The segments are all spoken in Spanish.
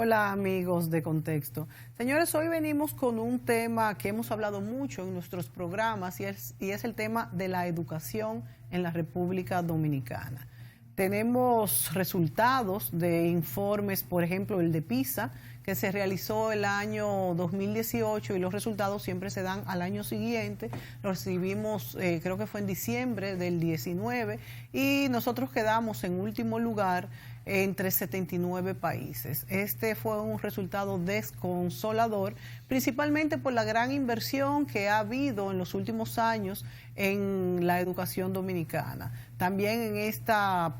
Hola amigos de Contexto. Señores, hoy venimos con un tema que hemos hablado mucho en nuestros programas y es el tema de la educación en la República Dominicana. Tenemos resultados de informes, por ejemplo, el de PISA, que se realizó el año 2018 y los resultados siempre se dan al año siguiente. Lo recibimos, creo que fue en diciembre del 19 y nosotros quedamos en último lugar entre 79 países. Este fue un resultado desconsolador, principalmente por la gran inversión que ha habido en los últimos años en la educación dominicana. También en esta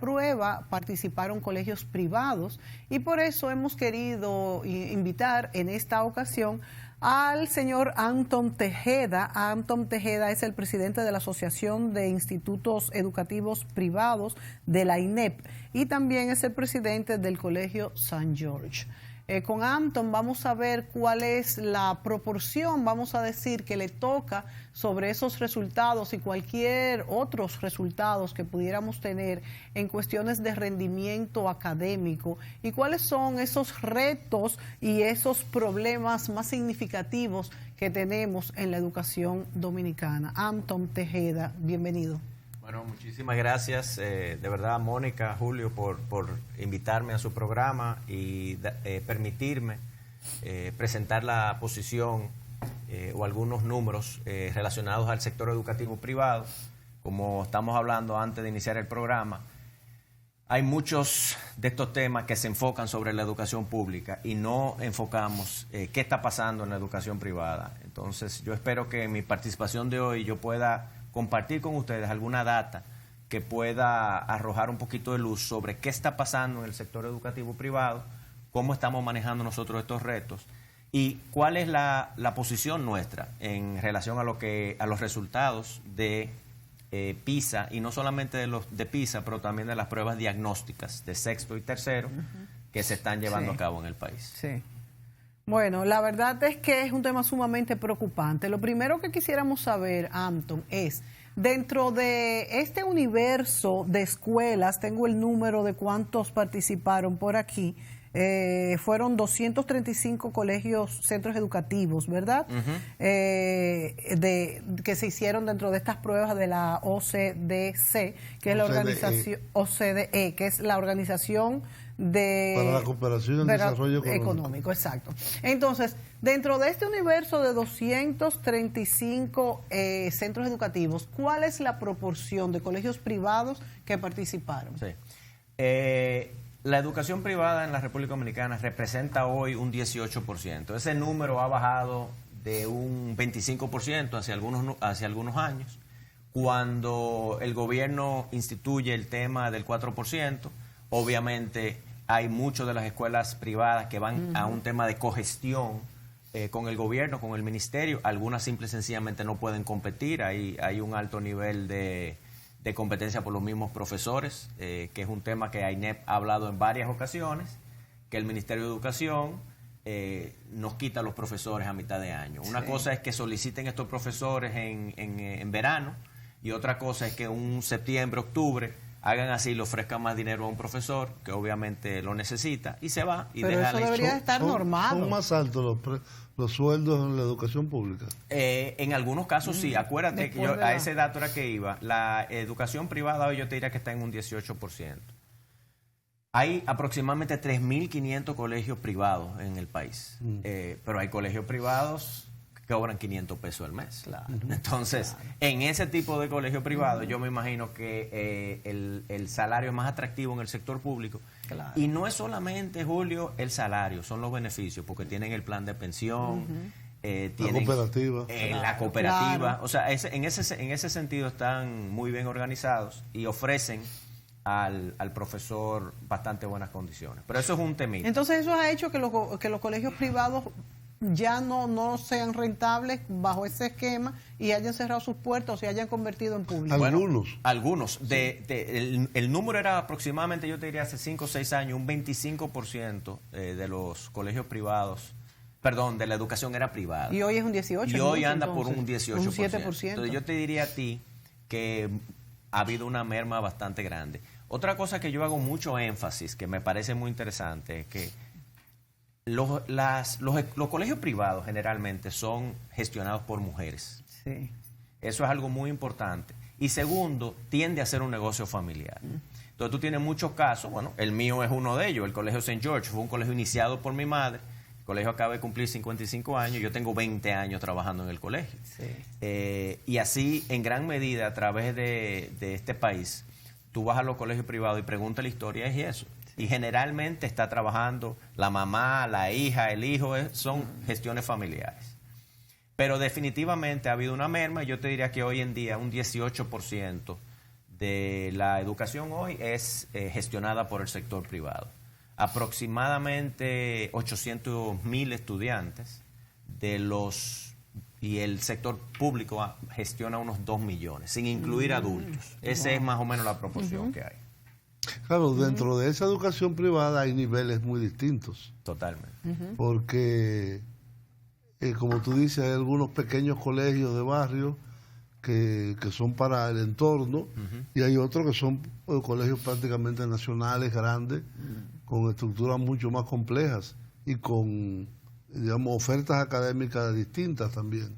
prueba participaron colegios privados y por eso hemos querido invitar en esta ocasión al señor Antón Tejeda. Antón Tejeda es el presidente de la Asociación de Institutos Educativos Privados de la INEP y también es el presidente del Colegio San George. Con Antón vamos a ver cuál es la proporción, vamos a decir, que le toca sobre esos resultados y cualquier otros resultados que pudiéramos tener en cuestiones de rendimiento académico y cuáles son esos retos y esos problemas más significativos que tenemos en la educación dominicana. Antón Tejeda, bienvenido. Bueno, muchísimas gracias, de verdad, Mónica, Julio, por invitarme a su programa y permitirme presentar la posición o algunos números relacionados al sector educativo privado. Como estamos hablando antes de iniciar el programa, hay muchos de estos temas que se enfocan sobre la educación pública y no enfocamos qué está pasando en la educación privada. Entonces, yo espero que en mi participación de hoy yo pueda compartir con ustedes alguna data que pueda arrojar un poquito de luz sobre qué está pasando en el sector educativo privado, cómo estamos manejando nosotros estos retos y cuál es la posición nuestra en relación a los resultados de PISA, y no solamente de PISA, pero también de las pruebas diagnósticas de sexto y tercero que se están llevando a cabo en el país. Sí. Bueno, la verdad es que es un tema sumamente preocupante. Lo primero que quisiéramos saber, Antón, es, dentro de este universo de escuelas, tengo el número de cuántos participaron por aquí, fueron 235 colegios, centros educativos, ¿verdad? Que se hicieron dentro de estas pruebas de la OCDC, que es la organización, OCDE, que es la organización para la cooperación y el desarrollo económico. Exacto. Entonces, dentro de este universo de 235 centros educativos, ¿cuál es la proporción de colegios privados que participaron? Sí. La educación privada en la República Dominicana representa hoy un 18%. Ese número ha bajado de un 25% hace algunos años. Cuando el gobierno instituye el tema del 4%, obviamente hay muchas de las escuelas privadas que van a un tema de cogestión con el gobierno, con el ministerio. Algunas simple y sencillamente no pueden competir. Hay un alto nivel de competencia por los mismos profesores, que es un tema que INEP ha hablado en varias ocasiones, que el Ministerio de Educación nos quita a los profesores a mitad de año. Una cosa es que soliciten estos profesores en verano y otra cosa es que un septiembre, octubre, hagan así, le ofrezcan más dinero a un profesor que obviamente lo necesita y se va y pero deja eso debería estar normado. ¿Son más altos los sueldos en la educación pública? En algunos casos sí. Acuérdate que a ese dato era que iba. La educación privada hoy yo te diría que está en un 18%. Hay aproximadamente 3.500 colegios privados en el país, pero hay colegios privados que cobran 500 pesos al mes. Claro. Entonces, en ese tipo de colegio privado, yo me imagino que el salario es más atractivo en el sector público. Claro. Y no es solamente, Julio, el salario, son los beneficios, porque tienen el plan de pensión, tienen la cooperativa. Claro. O sea, en ese sentido están muy bien organizados y ofrecen al profesor bastante buenas condiciones. Pero eso es un temita. Entonces, eso ha hecho que los colegios privados ya no sean rentables bajo ese esquema y hayan cerrado sus puertas o se hayan convertido en públicos. Algunos. El número era aproximadamente, yo te diría, hace 5 o 6 años, un 25% de los colegios privados, de la educación era privada. Y hoy es un 18%. Y hoy anda por un 18%. Un 7%. Entonces yo te diría a ti que ha habido una merma bastante grande. Otra cosa que yo hago mucho énfasis, que me parece muy interesante, es que los colegios privados generalmente son gestionados por mujeres. Sí. Eso es algo muy importante. Y segundo, tiende a ser un negocio familiar. Entonces tú tienes muchos casos, bueno, el mío es uno de ellos, el Colegio St. George fue un colegio iniciado por mi madre, el colegio acaba de cumplir 55 años, yo tengo 20 años trabajando en el colegio. Sí. Y así, en gran medida, a través de este país, tú vas a los colegios privados y preguntas la historia, es eso. Y generalmente está trabajando la mamá, la hija, el hijo, son gestiones familiares. Pero definitivamente ha habido una merma. Yo te diría que hoy en día un 18% de la educación hoy es gestionada por el sector privado. Aproximadamente 800,000 estudiantes y el sector público gestiona unos 2 millones, sin incluir adultos. Esa es más o menos la proporción que hay. Claro, dentro de esa educación privada hay niveles muy distintos. Totalmente. Porque, como tú dices, hay algunos pequeños colegios de barrio que son para el entorno y hay otros que son colegios prácticamente nacionales, grandes, con estructuras mucho más complejas y con, digamos, ofertas académicas distintas también.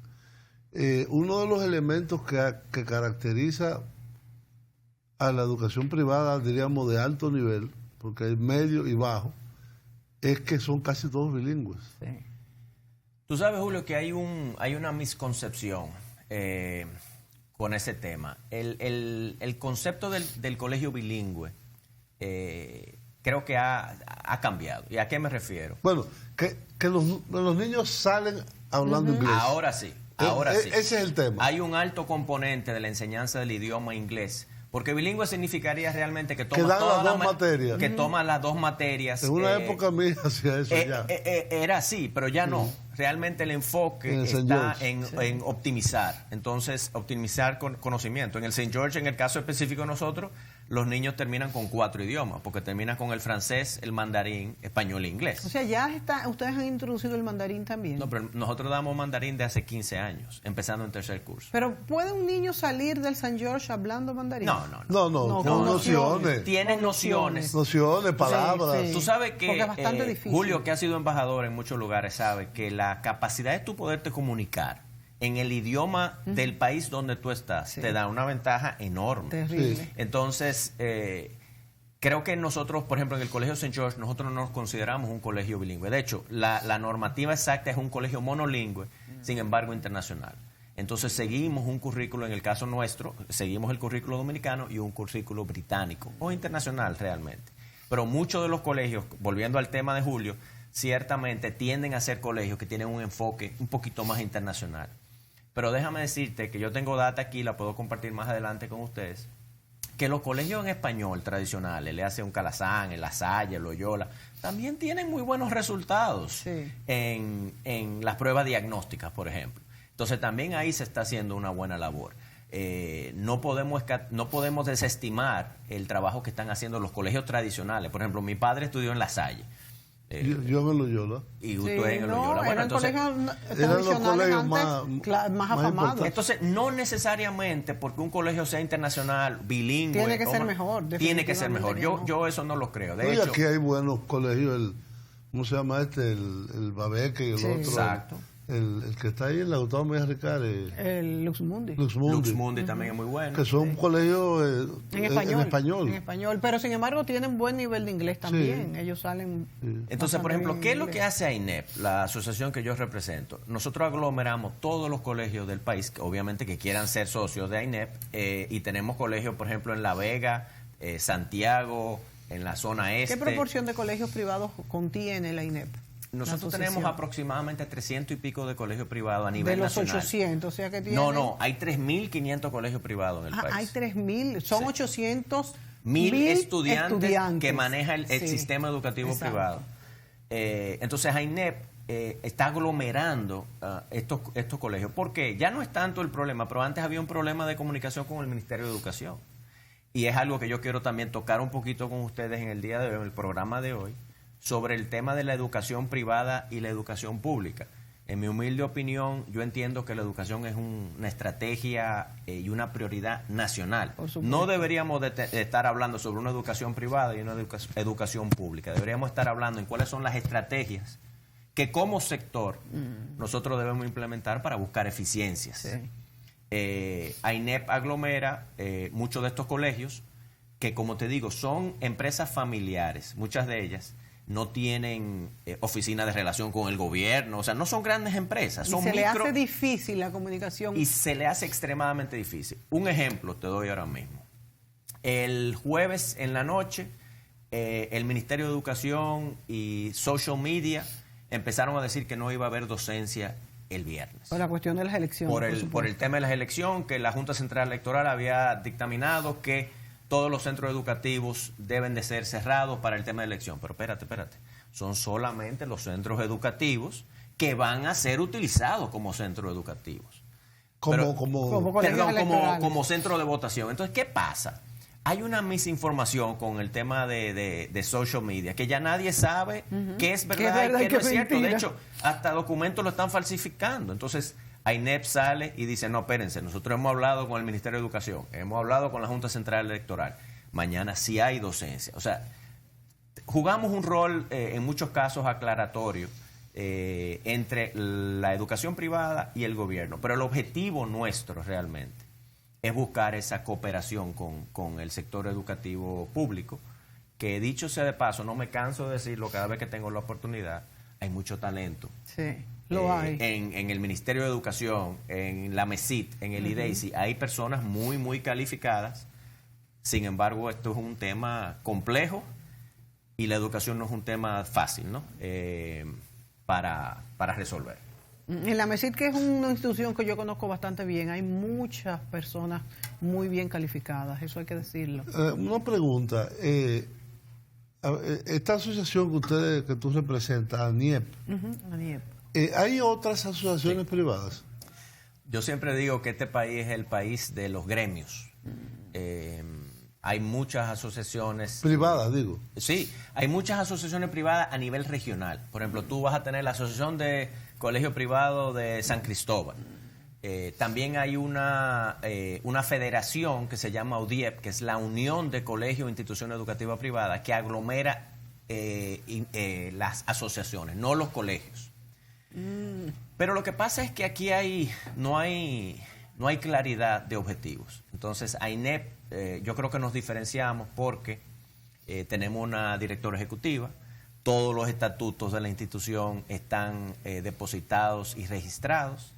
Uno de los elementos que caracteriza a la educación privada, diríamos, de alto nivel, porque hay medio y bajo, es que son casi todos bilingües. Sí. Tú sabes, Julio, que hay una misconcepción con ese tema. El concepto del colegio bilingüe creo que ha cambiado. ¿Y a qué me refiero? Bueno, que los niños salen hablando inglés. Ahora sí, ahora sí. Ese es el tema. Hay un alto componente de la enseñanza del idioma inglés. Porque bilingüe significaría realmente que toma todas las materias. Que toma las dos materias. En una época mía hacía eso ya. Era así, pero ya no. Realmente el enfoque está en optimizar. Entonces, optimizar conocimiento. En el St. George, en el caso específico de nosotros, los niños terminan con 4 idiomas, porque terminan con el francés, el mandarín, español e inglés. O sea, ustedes han introducido el mandarín también. No, pero nosotros damos mandarín de hace 15 años, empezando en tercer curso. Pero ¿puede un niño salir del St. George hablando mandarín? No, con nociones. Tienen nociones. Nociones, palabras. Sí. Tú sabes que es bastante difícil. Julio, que ha sido embajador en muchos lugares, sabe que la capacidad de tú poderte comunicar en el idioma del país donde tú estás te da una ventaja enorme. Terrible. Sí. Entonces, creo que nosotros, por ejemplo, en el Colegio St. George, nosotros no nos consideramos un colegio bilingüe. De hecho, la normativa exacta es un colegio monolingüe, sin embargo, internacional. Entonces, seguimos un currículo, en el caso nuestro, seguimos el currículo dominicano y un currículo británico, o internacional realmente. Pero muchos de los colegios, volviendo al tema de Julio, ciertamente tienden a ser colegios que tienen un enfoque un poquito más internacional. Pero déjame decirte que yo tengo data aquí, la puedo compartir más adelante con ustedes, que los colegios en español tradicionales, le hace un Calazán, el La Salle, el Loyola, también tienen muy buenos resultados en las pruebas diagnósticas, por ejemplo. Entonces también ahí se está haciendo una buena labor. No podemos desestimar el trabajo que están haciendo los colegios tradicionales. Por ejemplo, mi padre estudió en La Salle. Yo en el Loyola. Y usted en el Loyola. Bueno, entonces, eran los colegios más afamados. Entonces, no necesariamente porque un colegio sea internacional, bilingüe. Tiene que ser mejor. Tiene que ser mejor. Yo eso no lo creo. De hecho, aquí hay buenos colegios. ¿Cómo se llama este? El Babeque y el otro. Exacto. El que está ahí en la Gustavo Mejía Ricard. El Luxmundi. Luxmundi también es muy bueno. Que son colegios en español. En español, pero sin embargo tienen buen nivel de inglés también. Ellos salen... Entonces, por ejemplo, ¿qué es lo que hace AINEP, la asociación que yo represento? Nosotros aglomeramos todos los colegios del país, obviamente que quieran ser socios de AINEP, y tenemos colegios, por ejemplo, en La Vega, Santiago, en la zona este. ¿Qué proporción de colegios privados contiene la AINEP? Nosotros tenemos aproximadamente 300 y pico de colegios privados a nivel nacional. De los 800, o sea que tiene... No, hay 3.500 colegios privados en el país. Hay 3.000, son 800.000 estudiantes que maneja el sistema educativo privado. Entonces, AINEP está aglomerando estos colegios. ¿Por qué? Ya no es tanto el problema, pero antes había un problema de comunicación con el Ministerio de Educación. Y es algo que yo quiero también tocar un poquito con ustedes en el día de hoy, en el programa de hoy, sobre el tema de la educación privada y la educación pública. En mi humilde opinión, yo entiendo que la educación es una estrategia y una prioridad nacional. No deberíamos de estar hablando sobre una educación privada y una educación pública. Deberíamos estar hablando en cuáles son las estrategias que como sector nosotros debemos implementar para buscar eficiencias. Sí. AINEP aglomera muchos de estos colegios que, como te digo, son empresas familiares. Muchas de ellas no tienen oficina de relación con el gobierno, o sea, no son grandes empresas, son le micro, hace difícil la comunicación. y se le hace extremadamente difícil. Un ejemplo te doy ahora mismo. El jueves en la noche, el Ministerio de Educación y Social Media empezaron a decir que no iba a haber docencia el viernes. Por la cuestión de las elecciones. Por el tema de las elecciones, que la Junta Central Electoral había dictaminado que todos los centros educativos deben de ser cerrados para el tema de elección. Pero espérate. Son solamente los centros educativos que van a ser utilizados como centros educativos. Como centro de votación. Entonces, ¿qué pasa? Hay una misinformación con el tema de social media, que ya nadie sabe qué es verdad y qué no es cierto. De hecho, hasta documentos lo están falsificando. Entonces, AINEP sale y dice, no, espérense, nosotros hemos hablado con el Ministerio de Educación, hemos hablado con la Junta Central Electoral, mañana sí hay docencia. O sea, jugamos un rol en muchos casos aclaratorio entre la educación privada y el gobierno, pero el objetivo nuestro realmente es buscar esa cooperación con el sector educativo público, que dicho sea de paso, no me canso de decirlo cada vez que tengo la oportunidad, hay mucho talento. Sí. Lo hay. En el Ministerio de Educación, en la MESIT, en el IDEICI, hay personas muy, muy calificadas. Sin embargo, esto es un tema complejo y la educación no es un tema fácil, ¿no? Para resolver. En la MESIT, que es una institución que yo conozco bastante bien, hay muchas personas muy bien calificadas, eso hay que decirlo. Una pregunta. Esta asociación que tú representas, ANIEP, ANIEP. ¿Hay otras asociaciones privadas? Yo siempre digo que este país es el país de los gremios. Hay muchas asociaciones... Privadas, digo. Sí, hay muchas asociaciones privadas a nivel regional. Por ejemplo, tú vas a tener la Asociación de Colegio Privado de San Cristóbal. También hay una federación que se llama UDIEP, que es la Unión de Colegios e Instituciones Educativas Privadas, que aglomera las asociaciones, no los colegios. Pero lo que pasa es que aquí no hay claridad de objetivos. Entonces, AINEP, yo creo que nos diferenciamos porque tenemos una directora ejecutiva, todos los estatutos de la institución están depositados y registrados,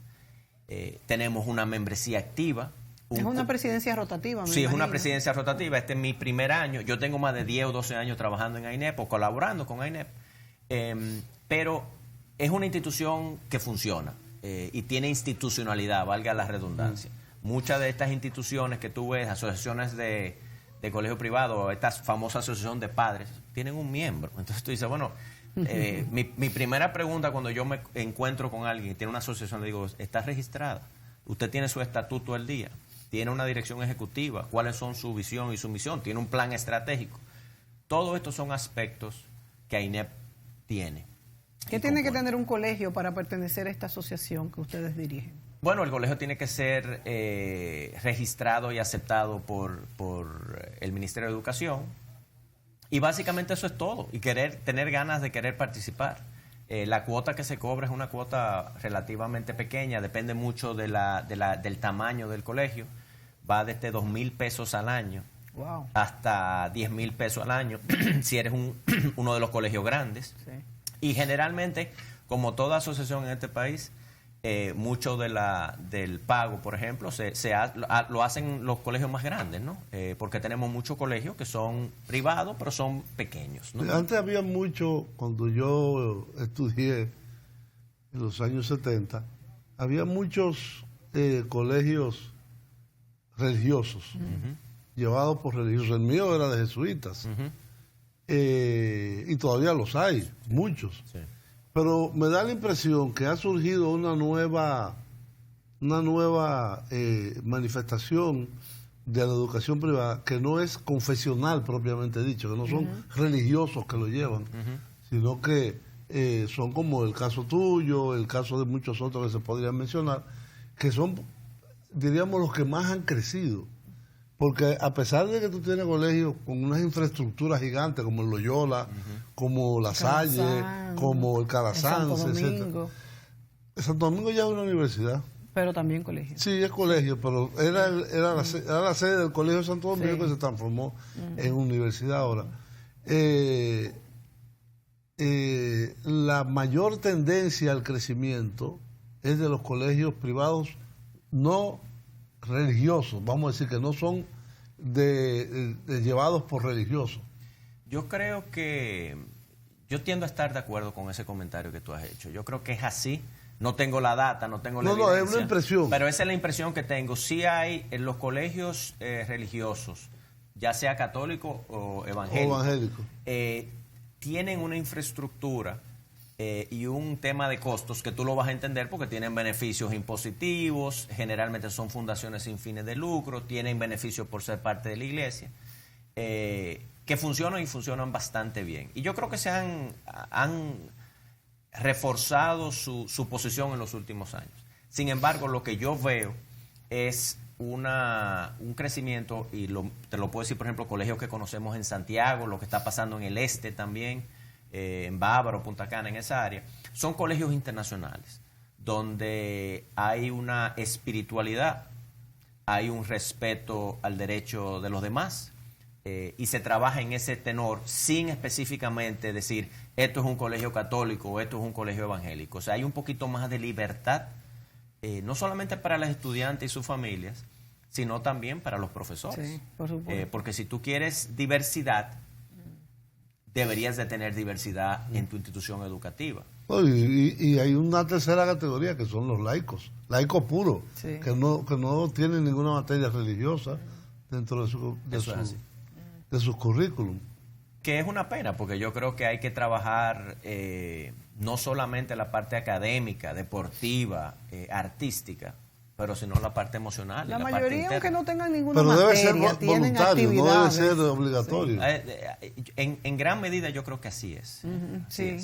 tenemos una membresía activa. Es una presidencia rotativa, Sí, es una presidencia rotativa. Este es mi primer año. Yo tengo más de 10 o 12 años trabajando en AINEP o colaborando con AINEP. Pero es una institución que funciona y tiene institucionalidad, valga la redundancia. Muchas de estas instituciones que tú ves, asociaciones de colegio privado, esta famosa asociación de padres, tienen un miembro. Entonces tú dices, bueno, mi primera pregunta cuando yo me encuentro con alguien que tiene una asociación, le digo, ¿está registrada? ¿Usted tiene su estatuto al día? ¿Tiene una dirección ejecutiva? ¿Cuáles son su visión y su misión? ¿Tiene un plan estratégico? Todo estos son aspectos que AINEP tiene. ¿Qué tiene que tener un colegio para pertenecer a esta asociación que ustedes dirigen? Bueno, el colegio tiene que ser registrado y aceptado por el Ministerio de Educación. Y básicamente eso es todo. Y tener ganas de querer participar. La cuota que se cobra es una cuota relativamente pequeña. Depende mucho del tamaño del colegio. Va desde 2,000 pesos al año hasta 10,000 pesos al año si eres uno de los colegios grandes. Sí. Y generalmente, como toda asociación en este país, mucho del pago, por ejemplo, lo hacen los colegios más grandes, ¿no? Porque tenemos muchos colegios que son privados, pero son pequeños, ¿no? Antes había mucho, cuando yo estudié en los años 70, había muchos colegios religiosos, llevados por religiosos. El mío era de jesuitas. Y todavía los hay, muchos. Sí. Pero me da la impresión que ha surgido una nueva manifestación de la educación privada que no es confesional propiamente dicho, que no son religiosos que lo llevan, sino que son como el caso tuyo, el caso de muchos otros que se podrían mencionar, que son, diríamos, los que más han crecido. Porque a pesar de que tú tienes colegios con unas infraestructuras gigantes como el Loyola, como La Salle, como el Calasanz, etc. Santo Domingo ya es una universidad. Pero también colegio. Sí, es colegio, pero era la sede del Colegio de Santo Domingo, que se transformó en universidad ahora. La mayor tendencia al crecimiento es de los colegios privados no religiosos, vamos a decir que no son llevados por religiosos. Yo creo que yo tiendo a estar de acuerdo con ese comentario que tú has hecho. Yo creo que es así. No tengo la data, no tengo la evidencia. No, es una impresión. Pero esa es la impresión que tengo. Sí hay en los colegios religiosos, ya sea católico o evangélico. Tienen una infraestructura y un tema de costos que tú lo vas a entender porque tienen beneficios impositivos, generalmente son fundaciones sin fines de lucro, tienen beneficios por ser parte de la iglesia, que funcionan y funcionan bastante bien. Y yo creo que se han reforzado su posición en los últimos años. Sin embargo, lo que yo veo es un crecimiento, y te lo puedo decir, por ejemplo, colegios que conocemos en Santiago, lo que está pasando en el este también, en Bávaro, Punta Cana, en esa área, son colegios internacionales, donde hay una espiritualidad, hay un respeto al derecho de los demás, y se trabaja en ese tenor sin específicamente decir esto es un colegio católico o esto es un colegio evangélico. O sea, hay un poquito más de libertad, no solamente para los estudiantes y sus familias, sino también para los profesores. Sí, por supuesto. Porque si tú quieres diversidad, deberías de tener diversidad en tu institución educativa. Y hay una tercera categoría que son los laicos puros, sí, que no tienen ninguna materia religiosa dentro de sus currículum. Que es una pena, porque yo creo que hay que trabajar no solamente la parte académica, deportiva, artística, pero sino la parte emocional. La parte mayoría, interna. aunque no tengan ninguna pero materia, debe ser tienen voluntario, no debe actividades. ser obligatorio. Sí. En gran medida yo creo que así es. Sí,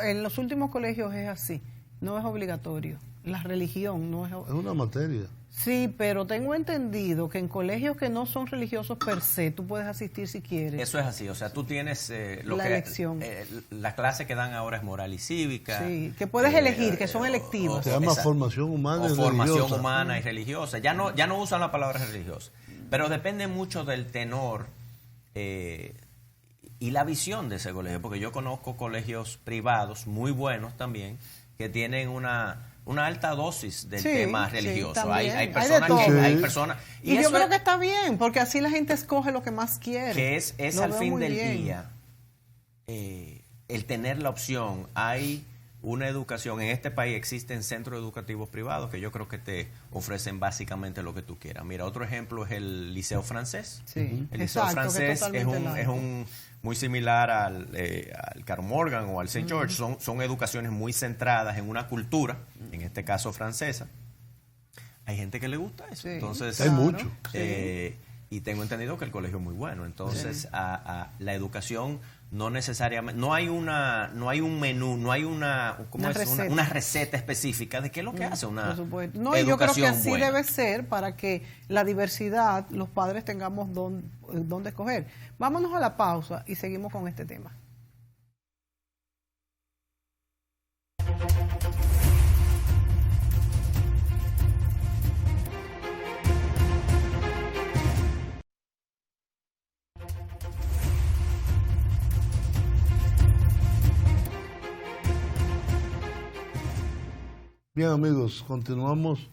en los últimos colegios es así, no es obligatorio. La religión no es... Es una materia. Sí, pero tengo entendido que en colegios que no son religiosos per se, tú puedes asistir si quieres. Eso es así, o sea, tú tienes elección. La clase que dan ahora es moral y cívica. Sí, que puedes elegir, que son electivas. Se llama formación humana y formación religiosa. humana y religiosa. Ya no usan la palabra religiosa, pero depende mucho del tenor y la visión de ese colegio, porque yo conozco colegios privados muy buenos también que tienen una alta dosis del tema religioso. Hay personas y yo creo que está bien, porque así la gente escoge lo que más quiere. Que es al fin del día el tener la opción. Hay una educación, en este país existen centros educativos privados que yo creo que te ofrecen básicamente lo que tú quieras. Mira, otro ejemplo es el Liceo Francés. Sí, el Liceo Francés es muy similar al Carl Morgan o al St. George. Son educaciones muy centradas en una cultura, en este caso francesa. Hay gente que le gusta eso. Sí, entonces hay mucho. Y tengo entendido que el colegio es muy bueno. Entonces, la educación no necesariamente, no hay un menú, no hay una receta específica de qué es lo que hace una por supuesto. No, educación yo creo que así buena. debe ser para que la diversidad, los padres tengamos dónde escoger. Vámonos a la pausa y seguimos con este tema. Bien, amigos, continuamos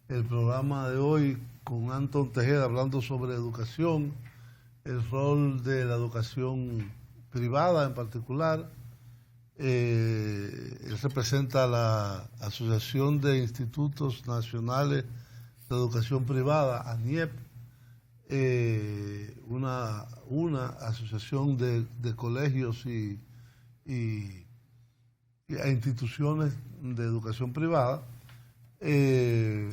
el programa de hoy con Anton Tejeda hablando sobre educación, el rol de la educación privada en particular. Él representa la Asociación de Institutos Nacionales de Educación Privada, ANIEP, una asociación de colegios y a instituciones de educación privada, y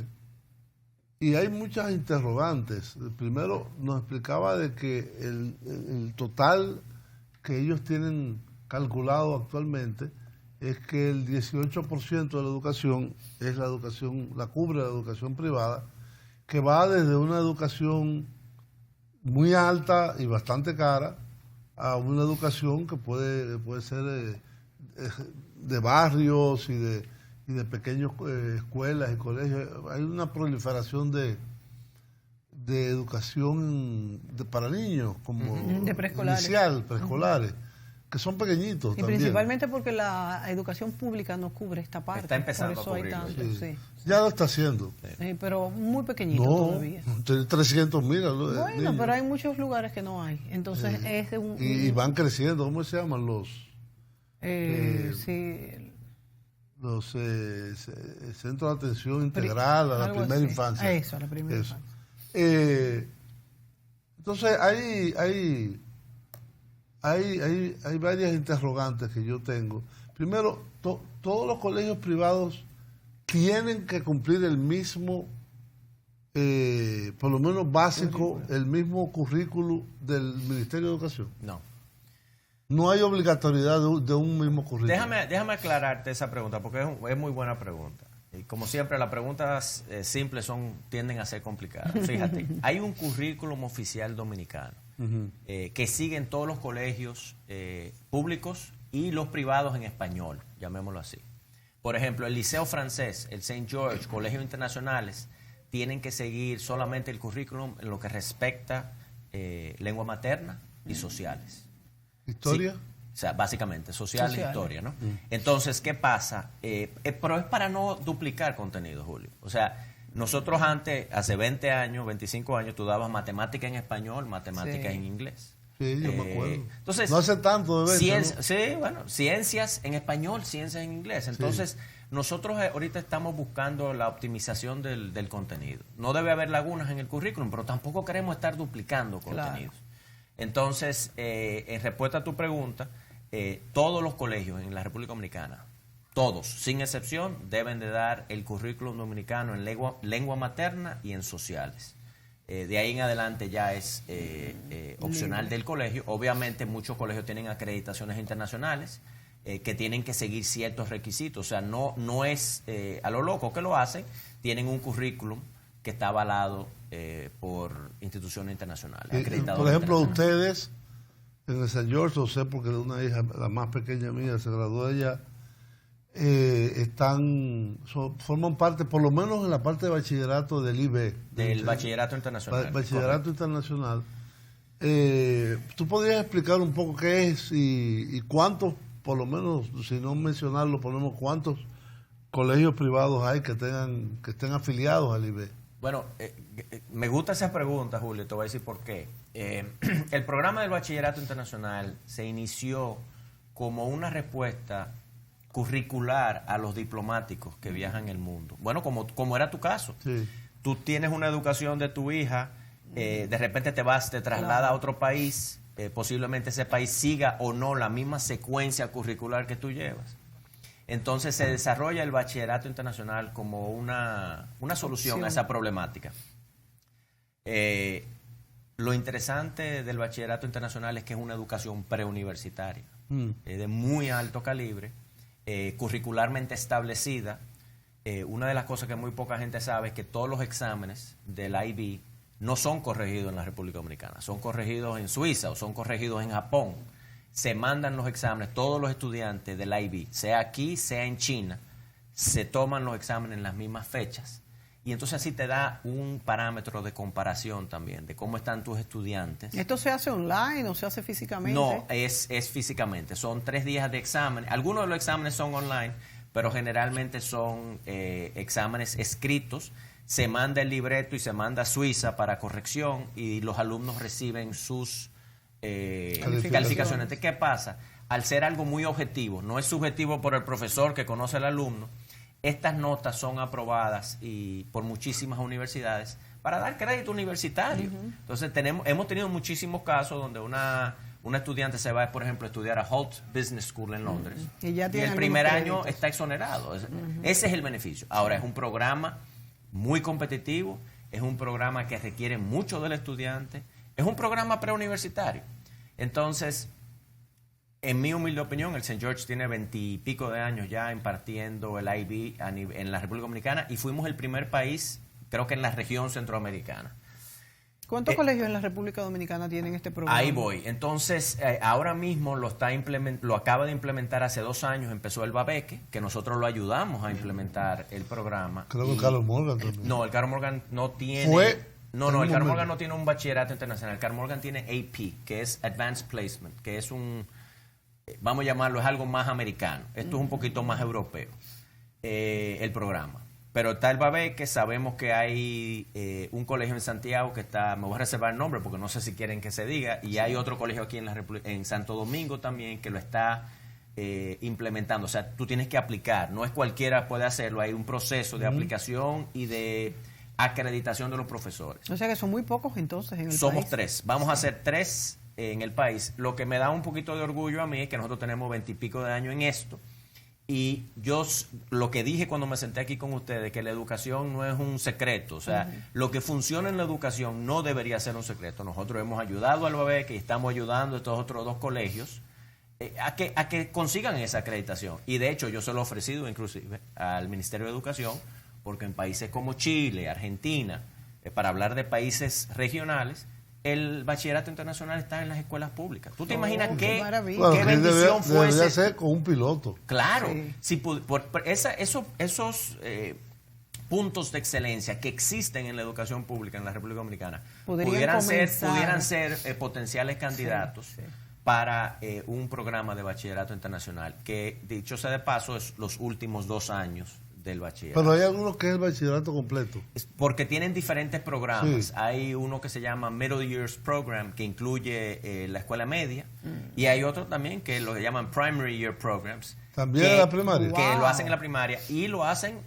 hay muchas interrogantes. Primero nos explicaba de que el total que ellos tienen calculado actualmente es que el 18% de la educación la cubre la educación privada, que va desde una educación muy alta y bastante cara a una educación que puede ser de barrios y de pequeñas escuelas y colegios. Hay una proliferación de educación para niños, como de preescolares. Inicial, preescolares, que son pequeñitos y también. Principalmente porque la educación pública no cubre esta parte. Está empezando por eso a cubrirlo. hay tanto, sí. Ya lo está haciendo. Sí, pero muy pequeñito No, todavía. 300,000 Bueno, niños. pero hay muchos lugares que no hay. Entonces es un... Y van creciendo. ¿Cómo se llaman los? Sí, Los centros de atención integral a la algo primera así. infancia. Eso, a la primera Eso. infancia. Entonces hay varias interrogantes que yo tengo. Primero, todos los colegios privados tienen que cumplir el mismo, por lo menos básico, el mismo currículo del Ministerio de Educación. No. No hay obligatoriedad de un mismo currículo. Déjame aclararte esa pregunta, porque es muy buena pregunta. Y como siempre, las preguntas simples tienden a ser complicadas. Fíjate, hay un currículum oficial dominicano que siguen todos los colegios públicos y los privados en español, llamémoslo así. Por ejemplo, el Liceo Francés, el St. George, colegios internacionales, tienen que seguir solamente el currículum en lo que respecta lengua materna y sociales. ¿Historia? Sí. O sea, básicamente, social e historia, ¿no? Entonces, ¿qué pasa? Pero es para no duplicar contenido, Julio. O sea, nosotros antes, hace 20 años, 25 años, tú dabas matemática en español, matemáticas en inglés. Sí, yo me acuerdo. Entonces, no hace tanto de 20, ¿no? Sí, bueno, ciencias en español, ciencias en inglés. Entonces, nosotros ahorita estamos buscando la optimización del contenido. No debe haber lagunas en el currículum, pero tampoco queremos estar duplicando contenidos. Entonces, en respuesta a tu pregunta, todos los colegios en la República Dominicana, todos, sin excepción, deben de dar el currículum dominicano en lengua materna y en sociales. De ahí en adelante ya es opcional del colegio. Obviamente muchos colegios tienen acreditaciones internacionales que tienen que seguir ciertos requisitos. O sea, no es a lo loco que lo hacen, tienen un currículum que está avalado por instituciones internacionales. Por ejemplo, ustedes en el St. George, lo sé porque una hija, la más pequeña mía, se graduó de allá, forman parte, por lo menos en la parte de bachillerato del IB. Del bachillerato internacional. Bachillerato internacional. ¿Tú podrías explicar un poco qué es y cuántos, por lo menos, si no mencionarlo, por lo menos cuántos colegios privados hay que estén afiliados al IB? Bueno, me gusta esa pregunta, Julio, te voy a decir por qué. El programa del bachillerato internacional se inició como una respuesta curricular a los diplomáticos que viajan el mundo. Bueno, como era tu caso. Sí. Tú tienes una educación de tu hija, de repente te traslada a otro país, posiblemente ese país siga o no la misma secuencia curricular que tú llevas. Entonces se desarrolla el bachillerato internacional como una solución a esa problemática. Lo interesante del bachillerato internacional es que es una educación preuniversitaria, de muy alto calibre, curricularmente establecida. Una de las cosas que muy poca gente sabe es que todos los exámenes del IB no son corregidos en la República Dominicana, son corregidos en Suiza o son corregidos en Japón. Se mandan los exámenes, todos los estudiantes del IB, sea aquí, sea en China, se toman los exámenes en las mismas fechas. Y entonces así te da un parámetro de comparación también, de cómo están tus estudiantes. ¿Esto se hace online o se hace físicamente? No, es físicamente. Son 3 días de examen. Algunos de los exámenes son online, pero generalmente son exámenes escritos. Se manda el libreto y se manda a Suiza para corrección y los alumnos reciben sus calificaciones. ¿Qué pasa? Al ser algo muy objetivo, no es subjetivo por el profesor que conoce al alumno, estas notas son aprobadas por muchísimas universidades para dar crédito universitario. Entonces hemos tenido muchísimos casos donde una estudiante se va, por ejemplo, a estudiar a Holt Business School en Londres y el primer año está exonerado. Ese es el beneficio. Ahora, es un programa muy competitivo, es un programa que requiere mucho del estudiante, es un programa preuniversitario. Entonces, en mi humilde opinión, el St. George tiene 20 y pico de años ya impartiendo el IB en la República Dominicana y fuimos el primer país, creo que en la región centroamericana. ¿Cuántos colegios en la República Dominicana tienen este programa? Ahí voy. Entonces, ahora mismo lo acaba de implementar hace 2 años, empezó el Babeque, que nosotros lo ayudamos a implementar el programa. Creo que Carlos Morgan también. No, el Carlos Morgan no tiene... el Carlos Morgan no tiene un bachillerato internacional. El Carlos Morgan tiene AP, que es Advanced Placement, que es vamos a llamarlo, es algo más americano. Esto es un poquito más europeo, el programa. Pero está el Babeque, sabemos que hay un colegio en Santiago que está, me voy a reservar el nombre porque no sé si quieren que se diga, y hay otro colegio aquí en Santo Domingo también que lo está implementando. O sea, tú tienes que aplicar, no es cualquiera puede hacerlo, hay un proceso de aplicación y de acreditación de los profesores. O sea que son muy pocos entonces en el país. Somos 3, vamos a hacer 3 en el país. Lo que me da un poquito de orgullo a mí es que nosotros tenemos 20 y pico de años en esto. Y yo lo que dije cuando me senté aquí con ustedes, que la educación no es un secreto. O sea, lo que funciona en la educación no debería ser un secreto. Nosotros hemos ayudado al Babeque y estamos ayudando a estos otros 2 colegios a que consigan esa acreditación. Y de hecho yo se lo he ofrecido inclusive al Ministerio de Educación, porque en países como Chile, Argentina, para hablar de países regionales, el bachillerato internacional está en las escuelas públicas. ¿Tú te imaginas qué bendición fuese? Debería ser con un piloto. Claro, si esos puntos de excelencia que existen en la educación pública en la República Dominicana pudieran ser potenciales candidatos para un programa de bachillerato internacional, que dicho sea de paso es los últimos 2 años del bachillerato. Pero hay algunos que es el bachillerato completo. Porque tienen diferentes programas. Sí. Hay uno que se llama Middle Years Program, que incluye la escuela media, y hay otro también que lo que llaman Primary Year Programs. ¿También en la primaria? Que lo hacen en la primaria, y lo hacen,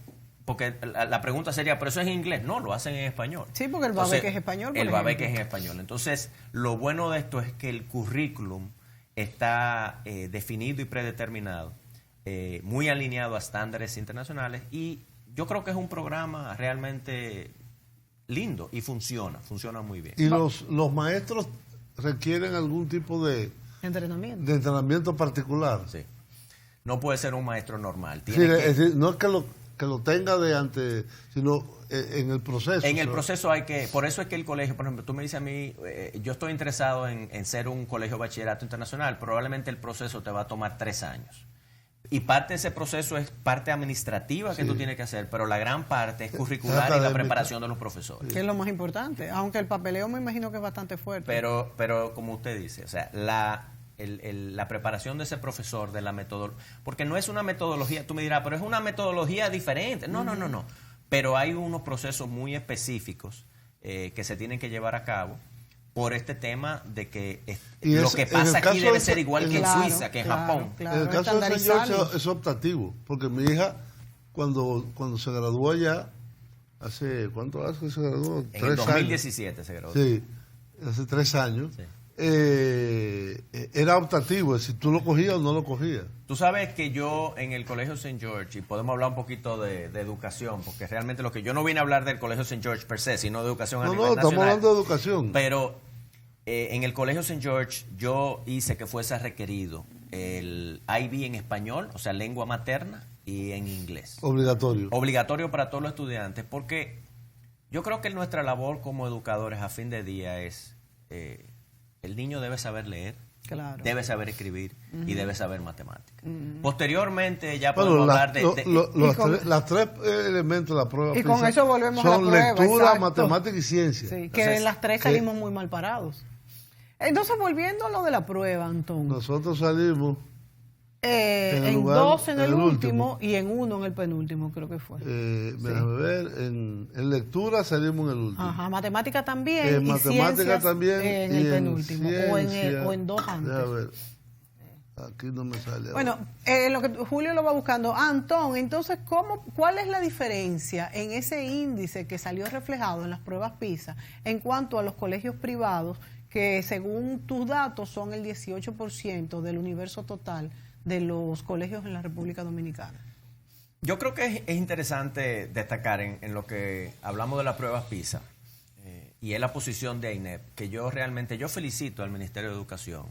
porque la pregunta sería, ¿pero eso es en inglés? No, lo hacen en español. Sí, porque el Babeque es español. El Babeque es en español. Entonces, lo bueno de esto es que el currículum está definido y predeterminado, muy alineado a estándares internacionales, y yo creo que es un programa realmente lindo y funciona muy bien. ¿Y los maestros requieren algún tipo de entrenamiento particular? Sí. No puede ser un maestro normal. Es decir, no es que lo tenga de antes, sino en el proceso. En el proceso por eso es que el colegio, por ejemplo, tú me dices a mí, yo estoy interesado en ser un colegio bachillerato internacional, probablemente el proceso te va a tomar 3 años. Y parte de ese proceso es parte administrativa que tú tienes que hacer, pero la gran parte es curricular y la preparación de los profesores. Que es lo más importante, aunque el papeleo me imagino que es bastante fuerte. Pero como usted dice, o sea, la preparación de ese profesor, de la metodología, porque no es una metodología, tú me dirás, pero es una metodología diferente. No. Pero hay unos procesos muy específicos que se tienen que llevar a cabo por este tema de que lo que pasa aquí debe ser igual que en Suiza, que en Japón. En el caso de St. George es optativo, porque mi hija, cuando se graduó allá, ¿cuánto hace que se graduó? En 3 el 2017 años. Se graduó. Sí, hace 3 años. Sí. Era optativo, es decir, tú lo cogías o no lo cogías. Tú sabes que yo en el Colegio St. George, y podemos hablar un poquito de educación, porque realmente yo no vine a hablar del Colegio St. George per se, sino de educación a nivel nacional. No, estamos hablando de educación. Pero en el Colegio St. George yo hice que fuese requerido el IB en español, o sea, lengua materna, y en inglés. Obligatorio. Obligatorio para todos los estudiantes, porque yo creo que nuestra labor como educadores a fin de día es... el niño debe saber leer, debe saber escribir y debe saber matemáticas. Posteriormente ya podemos hablar las 3 elementos de la prueba y con eso volvemos a la prueba, lectura, matemática y ciencia. Sí, que en las 3 salimos muy mal parados. Entonces, volviendo a lo de la prueba, Antón. Nosotros salimos en 2 en el último y en 1 en el penúltimo, creo que fue. Déjame ver, en lectura salimos en el último. Ajá, matemática también. En matemática también. En el penúltimo. O en 2 antes. Déjame ver. Aquí no me sale. Bueno, lo que Julio lo va buscando. Antón, entonces, ¿cuál es la diferencia en ese índice que salió reflejado en las pruebas PISA en cuanto a los colegios privados, que según tus datos son el 18% del universo total de los colegios en la República Dominicana? Yo creo que es interesante destacar en lo que hablamos de las pruebas PISA y es la posición de INEP, que yo felicito al Ministerio de Educación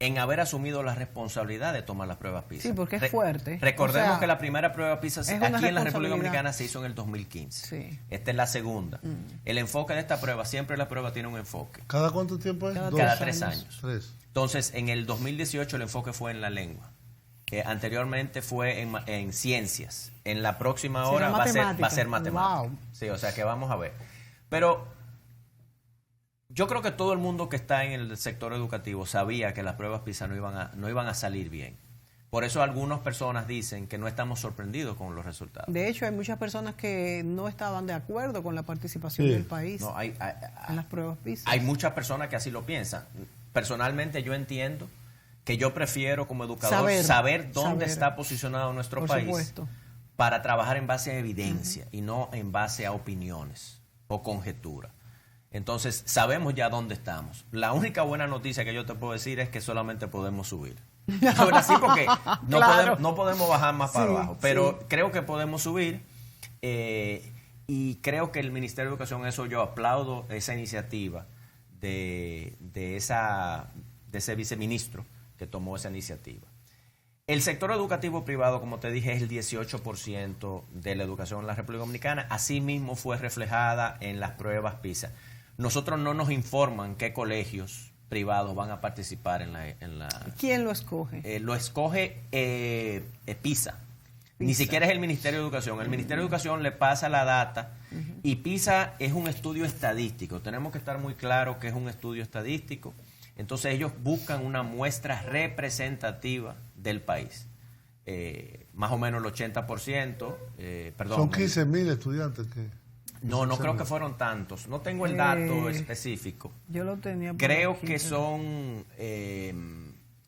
en haber asumido la responsabilidad de tomar las pruebas PISA. Sí, porque es fuerte. Recordemos O sea, que la primera prueba PISA es una aquí en la República responsabilidad. Dominicana se hizo en el 2015. Sí. Esta es la segunda. El enfoque de esta prueba, siempre la prueba tiene un enfoque. ¿Cada cuánto tiempo es? Cada 3 años. 3. Entonces, en el 2018 el enfoque fue en la lengua. Anteriormente fue en ciencias. En la próxima hora va a ser matemática. Wow. Sí, o sea que vamos a ver. Pero yo creo que todo el mundo que está en el sector educativo sabía que las pruebas PISA no iban a salir bien. Por eso algunas personas dicen que no estamos sorprendidos con los resultados. De hecho, hay muchas personas que no estaban de acuerdo con la participación del país No, en las pruebas PISA. hay muchas personas que así lo piensan. Personalmente yo entiendo que yo prefiero como educador saber dónde está posicionado nuestro Por país supuesto. para trabajar en base a evidencia y no en base a opiniones o conjeturas. Entonces, sabemos ya dónde estamos. La única buena noticia que yo te puedo decir es que solamente podemos subir. Ahora sí, porque no podemos bajar más para abajo, pero creo que podemos subir y creo que el Ministerio de Educación, eso yo aplaudo esa iniciativa de ese viceministro que tomó esa iniciativa. El sector educativo privado, como te dije, es el 18% de la educación en la República Dominicana. Así mismo fue reflejada en las pruebas PISA. Nosotros no nos informan qué colegios privados van a participar en la ¿Quién lo escoge? lo escoge PISA. Ni siquiera es el Ministerio de Educación. El Ministerio de Educación le pasa la data y PISA es un estudio estadístico. Tenemos que estar muy claros que es un estudio estadístico. Entonces ellos buscan una muestra representativa del país. Más o menos el 80%. Perdón. Son 15.000 estudiantes que... No creo que fueron tantos. No tengo el dato específico. Yo lo tenía por Creo aquí, que pero- son...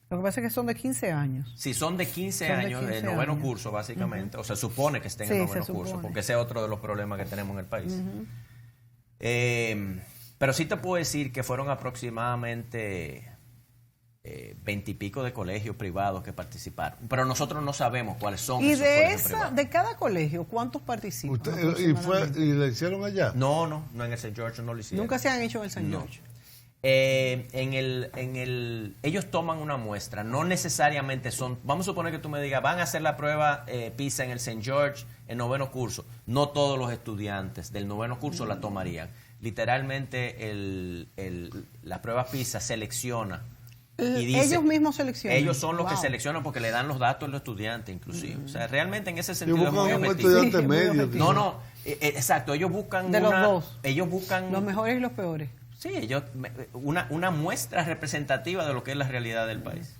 Lo que pasa es que son de 15 años. Si son de 15 Son de años, 15 el noveno años. curso, básicamente. O sea, supone que estén en Sí, el noveno se curso, supone. porque ese es otro de los problemas que tenemos en el país. Pero sí te puedo decir que fueron aproximadamente 20 y pico de colegios privados que participaron. Pero nosotros no sabemos cuáles son Y esos de colegios privados. de cada colegio, ¿cuántos participan? aproximadamente? ¿Y le hicieron allá? No, en el St. George no lo hicieron. Nunca se han hecho en el St. No. George. Ellos toman una muestra, no necesariamente son, vamos a suponer que tú me digas, van a hacer la prueba PISA en el St. George en noveno curso. No todos los estudiantes del noveno curso la tomarían. Literalmente la prueba PISA selecciona y dice, Ellos mismos seleccionan. ellos son los que Wow. seleccionan porque le dan los datos a los estudiantes inclusive. O sea, realmente en ese Y sentido es muy buscan un objetivo. estudiante Sí, muy medio. objetivo. No, exacto, ellos buscan De los dos. ellos buscan Los mejores y los peores. Sí, una muestra representativa de lo que es la realidad del país.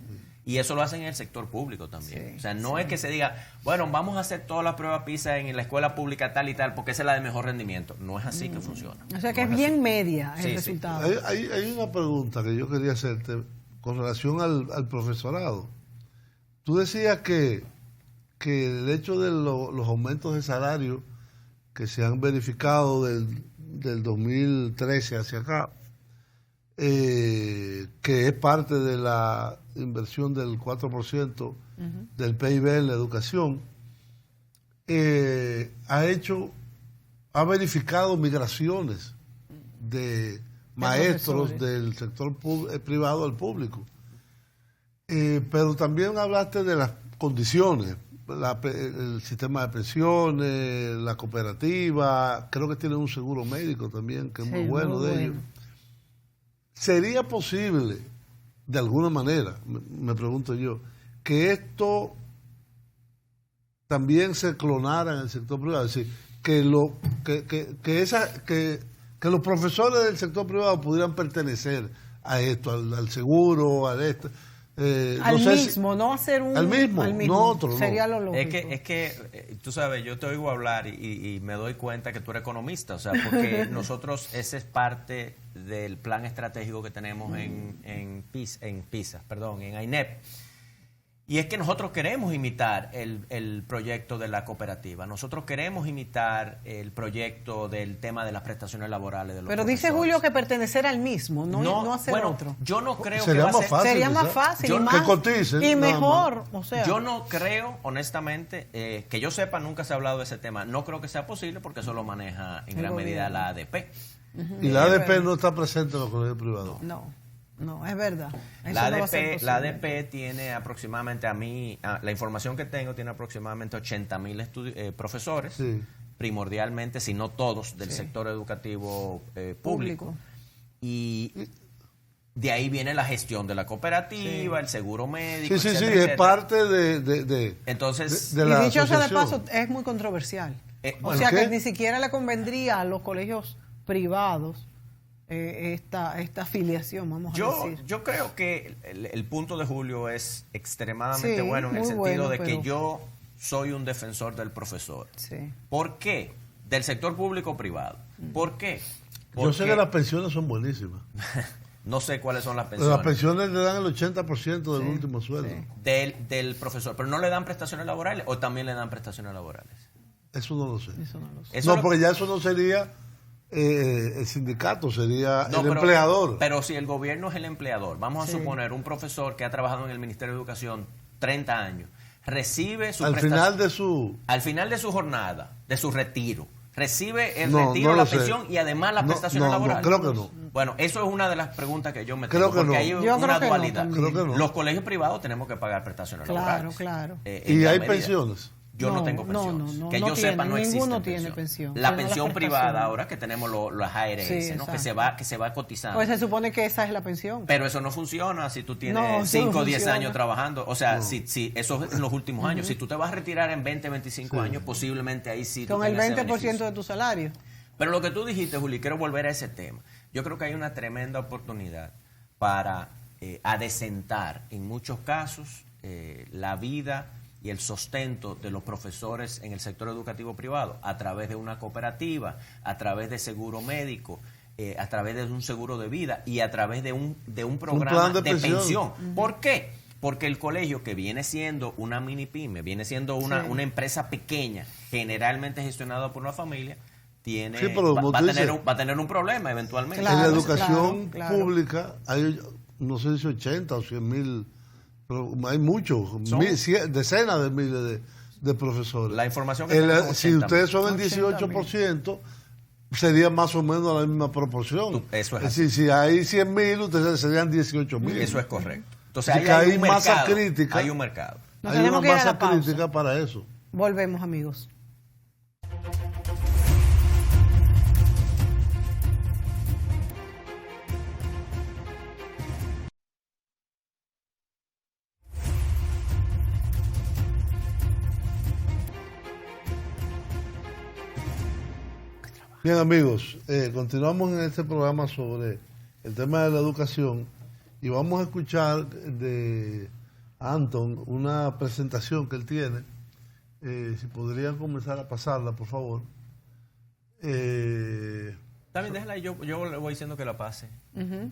Y eso lo hacen en el sector público también. Sí, o sea, no es que se diga, bueno, vamos a hacer toda la prueba PISA en la escuela pública tal y tal, porque esa es la de mejor rendimiento. No es así que funciona. O sea que No es bien así. media el Sí, sí. resultado. Hay una pregunta que yo quería hacerte con relación al profesorado. Tú decías que el hecho de los aumentos de salario que se han verificado del 2013 hacia acá, que es parte de la inversión del 4% del PIB en la educación, ha verificado migraciones de maestros profesores. del sector privado al público. Pero también hablaste de las condiciones, el sistema de pensiones, la cooperativa, creo que tienen un seguro médico también, que es muy bueno de ellos. ¿Sería posible, de alguna manera, me pregunto yo, que esto también se clonara en el sector privado? Es decir, que los profesores del sector privado pudieran pertenecer a esto, al seguro, a esto. Al no sé mismo, no hacer un... al mismo, no otro, no. Sería lo lógico. Es que tú sabes, yo te oigo hablar y me doy cuenta que tú eres economista, o sea, porque nosotros, ese es parte del plan estratégico que tenemos en INEP. Y es que nosotros queremos imitar el proyecto de la cooperativa. Nosotros queremos imitar el proyecto del tema de las prestaciones laborales de los Pero dice profesores. Julio que pertenecer al mismo, no hacer bueno, otro. Yo no creo Sería que va a más ser... fácil. Sería más quizás. fácil y Que más coticen, y nada mejor, o sea. Yo no creo, honestamente, que yo sepa, nunca se ha hablado de ese tema. No creo que sea posible porque eso lo maneja en gran medida la ADP. Y la ADP no está presente en los colegios privados. No. No, es verdad. Eso La no va a ser ADP, posible. la ADP tiene aproximadamente, la información que tengo tiene aproximadamente 80,000 profesores, Sí. primordialmente, si no todos, del Sí. sector educativo público. Y de ahí viene la gestión de la cooperativa, el seguro médico, Sí, etcétera, es etcétera. parte de Entonces, de Y la dicho sea de asociación. paso, es muy controversial. O bueno, sea ¿qué? que ni siquiera le convendría a los colegios privados esta afiliación, vamos a decir. yo creo que el punto de Julio es extremadamente Sí, bueno en el muy sentido bueno, de que pero- yo soy un defensor del profesor. Sí. ¿Por qué? Del sector público o privado. ¿Por qué? Yo sé Porque que las pensiones son buenísimas. no sé cuáles son las Pero pensiones las pensiones le dan el 80% del Sí, último sueldo. sí. del profesor, pero no le dan prestaciones laborales o también le dan prestaciones laborales. Eso no lo sé. Eso no lo sé. Eso No, lo- porque ya eso no sería el sindicato, sería No, el pero- empleador. Pero si el gobierno es el empleador, vamos a Sí. suponer un profesor que ha trabajado en el Ministerio de Educación 30 años, recibe su Al prestación- final de su... al final de su jornada, de su retiro, recibe el No, retiro, no la lo sé. pensión y además las No, prestaciones no, laborales. creo que no. Bueno, eso es una de las preguntas que yo me Creo tengo, que porque no. hay Yo una creo que no dualidad. también. Creo que no. Los colegios privados tenemos que pagar prestaciones Claro, laborales. claro. En Y gran hay medida. pensiones. Yo no No, tengo no, pensiones. no, que no yo sepa, tiene, no existe ninguno tiene pensión. La Pero pensión las privada, prestaciones. ahora que tenemos las ARS, Sí, ¿no? que exacto. se va cotizando. Pues se supone que esa es la pensión. Pero eso no funciona si tú No, tienes eso no 5 o 10 funciona. años trabajando. O sea, si eso es en los últimos años. Si tú te vas a retirar en 20, 25 Sí. años, posiblemente ahí sí. tú Con el tengas ese 20% beneficio. de tu salario. Pero lo que tú dijiste, Juli, quiero volver a ese tema. Yo creo que hay una tremenda oportunidad para adecentar, en muchos casos, la vida y el sustento de los profesores en el sector educativo privado a través de una cooperativa, a través de seguro médico, a través de un seguro de vida y a través de un programa plan de pensión. pensión. ¿Por qué? Porque el colegio, que viene siendo una mini pyme, viene siendo una empresa pequeña, generalmente gestionada por una familia, tiene, Sí, pero como va tú a tener dices, va a tener un problema eventualmente. Claro, en la educación claro. pública hay, no sé si 80 o 100,000, pero hay muchos, Son- decenas de miles de profesores. La información que tenemos es si 80,000. ustedes son el 80,000. 18%, sería más o menos la misma proporción. Eso es decir, si hay 100,000, ustedes serían 18,000. Eso es correcto. Entonces Así que hay hay un masa mercado. crítica. Hay un mercado. Nos Hay tenemos una que ir a masa la pausa. crítica para eso. Volvemos, amigos. Bien, amigos, continuamos en este programa sobre el tema de la educación y vamos a escuchar de Anton una presentación que él tiene. Si podrían comenzar a pasarla, por favor. También déjala ahí, yo le voy diciendo que la pase.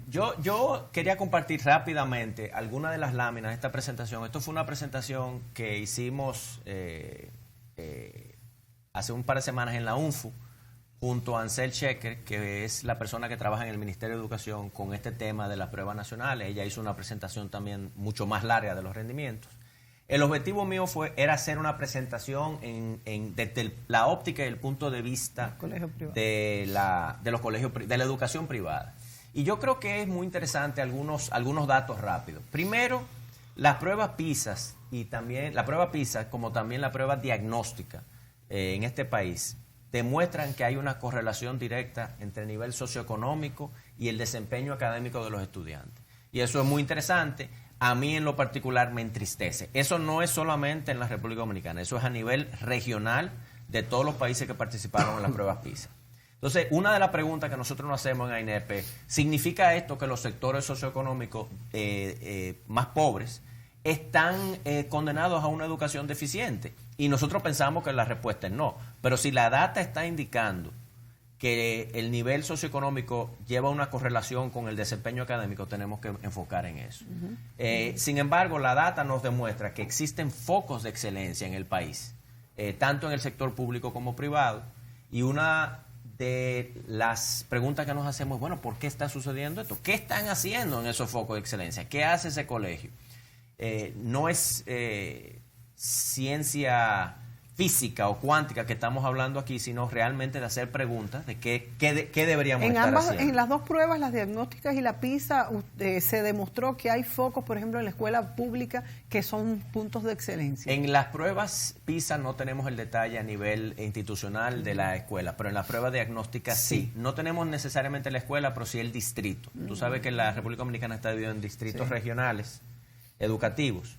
Yo quería compartir rápidamente algunas de las láminas de esta presentación. Esto fue una presentación que hicimos hace un par de semanas en la UNFU, junto a Ansel Checker, que es la persona que trabaja en el Ministerio de Educación con este tema de las pruebas nacionales. Ella hizo una presentación también mucho más larga de los rendimientos. El objetivo mío era hacer una presentación desde la óptica y el punto de vista Colegio privado. de los colegios, de la educación privada. Y yo creo que es muy interesante algunos datos rápidos. Primero, las pruebas PISA y también la prueba PISA, como también la prueba diagnóstica en este país, demuestran que hay una correlación directa entre el nivel socioeconómico y el desempeño académico de los estudiantes. Y eso es muy interesante. A mí en lo particular me entristece. Eso no es solamente en la República Dominicana, eso es a nivel regional de todos los países que participaron en las pruebas PISA. Entonces, una de las preguntas que nosotros nos hacemos en AINEP, ¿significa esto que los sectores socioeconómicos más pobres están condenados a una educación deficiente? Y nosotros pensamos que la respuesta es no. Pero si la data está indicando que el nivel socioeconómico lleva una correlación con el desempeño académico, tenemos que enfocar en eso. Sin embargo, la data nos demuestra que existen focos de excelencia en el país, tanto en el sector público como privado, y una de las preguntas que nos hacemos es, bueno, ¿por qué está sucediendo esto? ¿Qué están haciendo en esos focos de excelencia? ¿Qué hace ese colegio? No es ciencia física o cuántica que estamos hablando aquí, sino realmente de hacer preguntas de qué deberíamos estar haciendo. En las dos pruebas, las diagnósticas y la PISA, se demostró que hay focos, por ejemplo, en la escuela pública, que son puntos de excelencia. En las pruebas PISA no tenemos el detalle a nivel institucional de la escuela, pero en las pruebas diagnósticas sí. No tenemos necesariamente la escuela, pero sí el distrito. Tú sabes que la República Dominicana está dividida en distritos regionales educativos.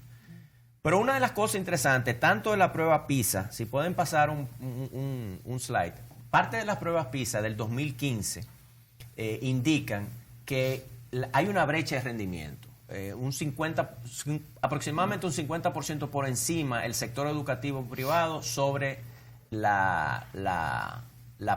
Pero una de las cosas interesantes, tanto de la prueba PISA, si pueden pasar un slide, parte de las pruebas PISA del 2015 indican que hay una brecha de rendimiento, aproximadamente un 50% por encima el sector educativo privado sobre la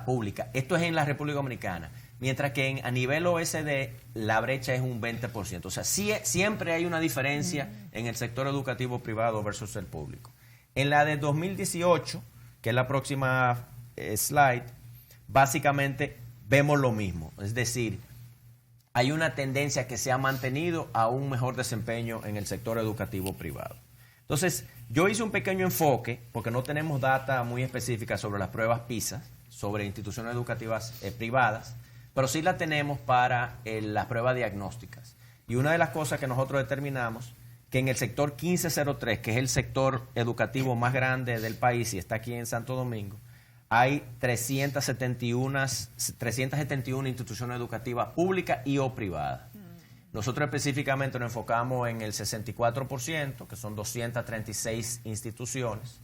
pública. Esto es en la República Dominicana. Mientras que a nivel OSD la brecha es un 20%. O sea, siempre hay una diferencia en el sector educativo privado versus el público. En la de 2018, que es la próxima slide, básicamente vemos lo mismo. Es decir, hay una tendencia que se ha mantenido a un mejor desempeño en el sector educativo privado. Entonces, yo hice un pequeño enfoque, porque no tenemos data muy específica sobre las pruebas PISA, sobre instituciones educativas privadas, pero sí la tenemos para las pruebas diagnósticas. Y una de las cosas que nosotros determinamos, que en el sector 1503, que es el sector educativo más grande del país y está aquí en Santo Domingo, hay 371 instituciones educativas públicas y o privadas. Nosotros específicamente nos enfocamos en el 64%, que son 236 instituciones.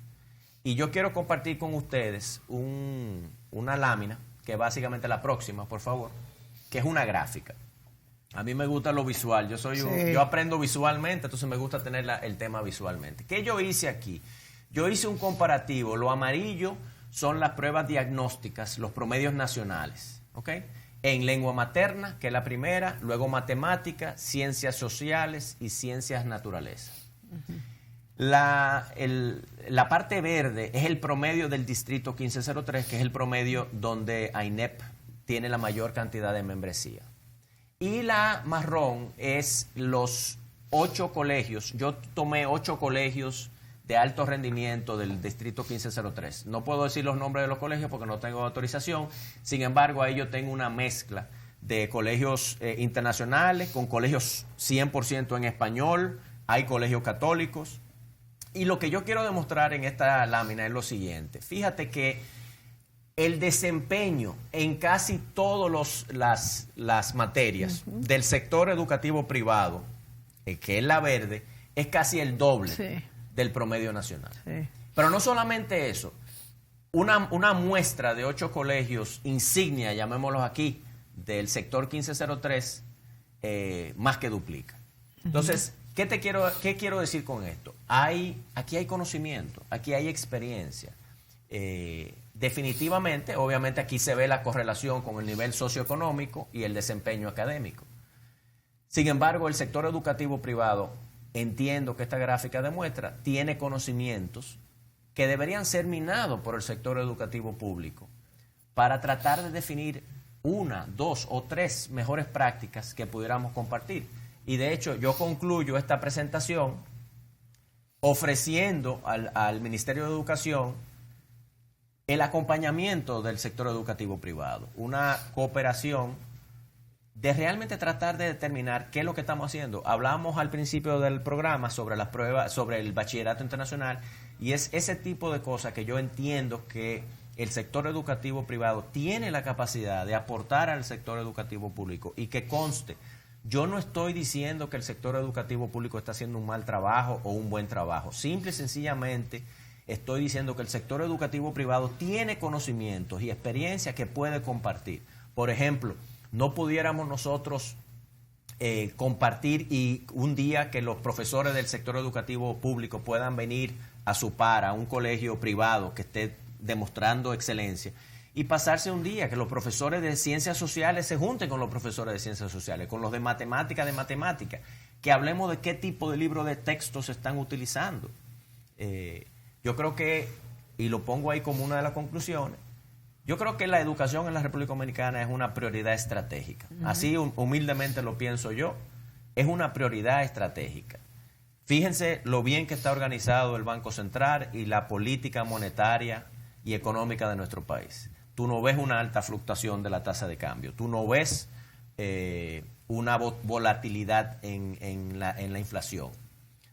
Y yo quiero compartir con ustedes una lámina, que básicamente la próxima, por favor, que es una gráfica. A mí me gusta lo visual, yo aprendo visualmente, entonces me gusta tener el tema visualmente. ¿Qué yo hice aquí? Yo hice un comparativo, lo amarillo son las pruebas diagnósticas, los promedios nacionales, ¿ok? En lengua materna, que es la primera, luego matemática, ciencias sociales y ciencias naturales. La parte verde es el promedio del distrito 1503, que es el promedio donde AINEP tiene la mayor cantidad de membresía. Y la marrón es los 8 colegios. Yo tomé 8 colegios de alto rendimiento del distrito 1503. No puedo decir los nombres de los colegios porque no tengo autorización. Sin embargo, ahí yo tengo una mezcla de colegios internacionales con colegios 100% en español. Hay colegios católicos. Y lo que yo quiero demostrar en esta lámina es lo siguiente. Fíjate que el desempeño en casi todas las materias del sector educativo privado, que es la verde, es casi el doble del promedio nacional. Sí. Pero no solamente eso, una muestra de 8 colegios insignia, llamémoslos aquí, del sector 1503, más que duplica. Entonces, ¿qué quiero decir con esto? Aquí hay conocimiento, aquí hay experiencia. Definitivamente, obviamente aquí se ve la correlación con el nivel socioeconómico y el desempeño académico. Sin embargo, el sector educativo privado, entiendo que esta gráfica demuestra, tiene conocimientos que deberían ser minados por el sector educativo público para tratar de definir 1, 2 o 3 mejores prácticas que pudiéramos compartir. Y de hecho, yo concluyo esta presentación ofreciendo al Ministerio de Educación el acompañamiento del sector educativo privado, una cooperación de realmente tratar de determinar qué es lo que estamos haciendo. Hablamos al principio del programa sobre las pruebas, sobre el bachillerato internacional, y es ese tipo de cosas que yo entiendo que el sector educativo privado tiene la capacidad de aportar al sector educativo público. Y que conste, yo no estoy diciendo que el sector educativo público está haciendo un mal trabajo o un buen trabajo. Simple y sencillamente estoy diciendo que el sector educativo privado tiene conocimientos y experiencias que puede compartir. Por ejemplo, no pudiéramos nosotros compartir y un día que los profesores del sector educativo público puedan venir a su par a un colegio privado que esté demostrando excelencia y pasarse un día que los profesores de ciencias sociales se junten con los profesores de ciencias sociales, con los de matemática, que hablemos de qué tipo de libro de texto se están utilizando. Yo creo que, y lo pongo ahí como una de las conclusiones, yo creo que la educación en la República Dominicana es una prioridad estratégica. Así humildemente lo pienso yo, es una prioridad estratégica. Fíjense lo bien que está organizado el Banco Central y la política monetaria y económica de nuestro país. Tú no ves una alta fluctuación de la tasa de cambio, tú no ves una volatilidad en la inflación.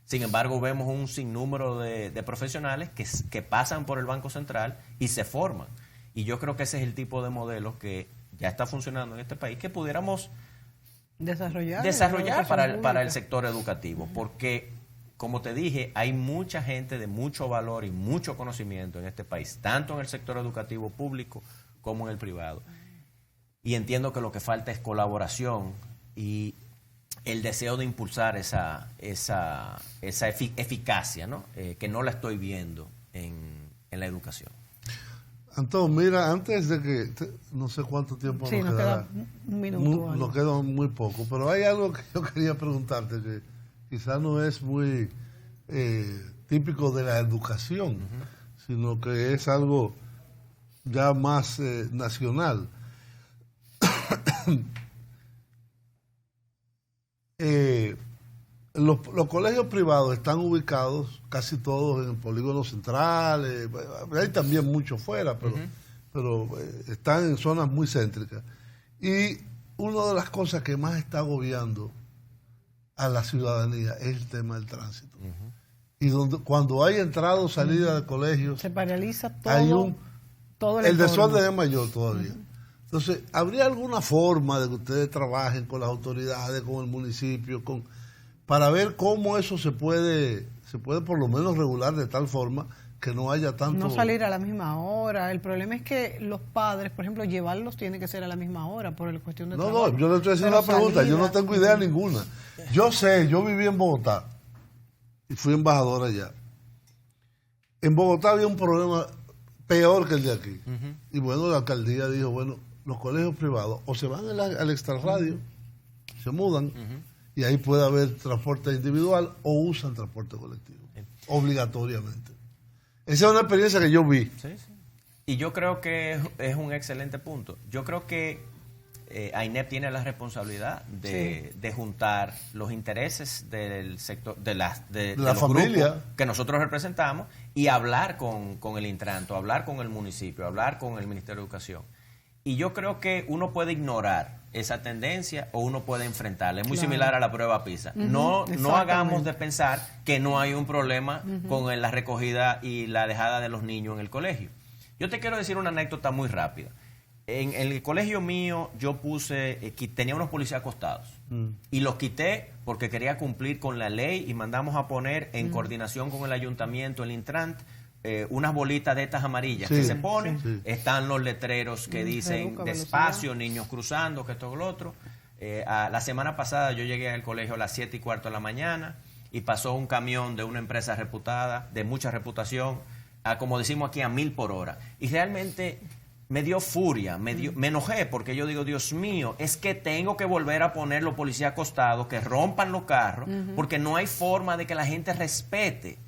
Sin embargo, vemos un sinnúmero de profesionales que pasan por el Banco Central y se forman. Y yo creo que ese es el tipo de modelo que ya está funcionando en este país, que pudiéramos desarrollar para el sector educativo. Porque, como te dije, hay mucha gente de mucho valor y mucho conocimiento en este país, tanto en el sector educativo público como en el privado. Y entiendo que lo que falta es colaboración y el deseo de impulsar esa eficacia, ¿no? Que no la estoy viendo en la educación. Antón, mira, antes de que, no sé cuánto tiempo nos queda un minuto. Nos queda muy poco, pero hay algo que yo quería preguntarte que quizás no es muy típico de la educación, sino que es algo ya más nacional. Los colegios privados están ubicados casi todos en el polígono central, hay también muchos fuera, pero están en zonas muy céntricas. Y una de las cosas que más está agobiando a la ciudadanía es el tema del tránsito. Y cuando hay entrada o salida de colegios, se paraliza todo, hay todo el desorden es mayor todavía. Entonces, ¿habría alguna forma de que ustedes trabajen con las autoridades, con el municipio, para ver cómo eso se puede por lo menos regular de tal forma que no haya tanto... No salir a la misma hora. El problema es que los padres, por ejemplo, llevarlos tiene que ser a la misma hora por la cuestión de trabajo. No, yo le estoy haciendo una pregunta, yo no tengo idea ninguna. Yo viví en Bogotá y fui embajador allá. En Bogotá había un problema peor que el de aquí. Y bueno, la alcaldía dijo, bueno, los colegios privados o se van al extrarradio, se mudan, y ahí puede haber transporte individual o usan transporte colectivo, obligatoriamente. Esa es una experiencia que yo vi. Sí. Y yo creo que es un excelente punto. Yo creo que AINEP tiene la responsabilidad de juntar los intereses del sector, de la familia que nosotros representamos, y hablar con el Intranto, hablar con el municipio, hablar con el Ministerio de Educación. Y yo creo que uno puede ignorar esa tendencia o uno puede enfrentarla. Es muy similar a la prueba PISA. No hagamos de pensar que no hay un problema con la recogida y la dejada de los niños en el colegio. Yo te quiero decir una anécdota muy rápida. En el colegio mío yo tenía unos policías acostados y los quité porque quería cumplir con la ley, y mandamos a poner en coordinación con el ayuntamiento, el Intrant, unas bolitas de estas amarillas que se ponen, están los letreros que dicen despacio, niños cruzando, que esto o lo otro. La semana pasada yo llegué al colegio a las 7:15 de la mañana y pasó un camión de una empresa reputada, de mucha reputación, como decimos aquí, a 1000 por hora. Y realmente me dio furia, me enojé, porque yo digo, Dios mío, es que tengo que volver a poner los policías acostados, que rompan los carros, porque no hay forma de que la gente respete.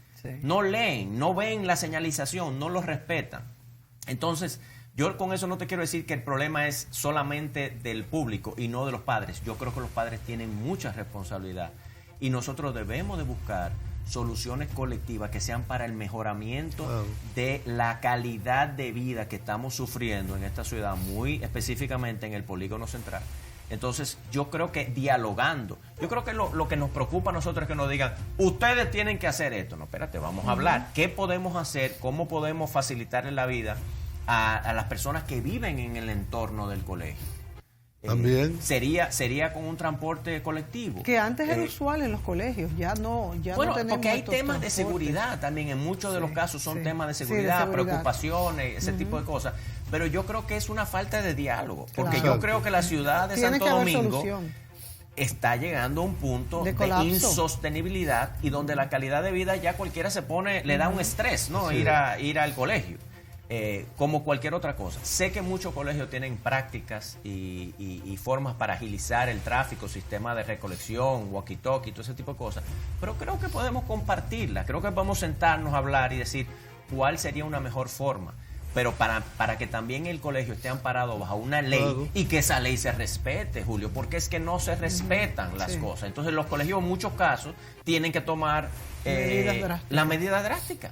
No leen, no ven la señalización, no los respetan. Entonces, yo con eso no te quiero decir que el problema es solamente del público y no de los padres. Yo creo que los padres tienen mucha responsabilidad y nosotros debemos de buscar soluciones colectivas que sean para el mejoramiento de la calidad de vida que estamos sufriendo en esta ciudad, muy específicamente en el polígono central. Entonces, yo creo que dialogando, yo creo que lo que nos preocupa a nosotros es que nos digan, ustedes tienen que hacer esto. No, espérate, vamos a hablar. ¿Qué podemos hacer? ¿Cómo podemos facilitarle la vida a las personas que viven en el entorno del colegio? También. Sería con un transporte colectivo. Que antes era usual en los colegios, ya no tenemos. Porque hay temas de seguridad también, en muchos de los casos son temas de seguridad, preocupaciones, ese tipo de cosas. Pero yo creo que es una falta de diálogo, porque yo creo que la ciudad de Santo Domingo está llegando a un punto de insostenibilidad y donde la calidad de vida ya cualquiera le da un estrés, ¿no? Ir al colegio. Como cualquier otra cosa. Sé que muchos colegios tienen prácticas y formas para agilizar el tráfico, sistema de recolección, walkie-talkie, todo ese tipo de cosas, pero creo que podemos compartirlas, creo que podemos sentarnos a hablar y decir cuál sería una mejor forma, pero para que también el colegio esté amparado bajo una ley y que esa ley se respete, Julio, porque es que no se respetan las cosas. Entonces los colegios en muchos casos tienen que tomar la medida drástica.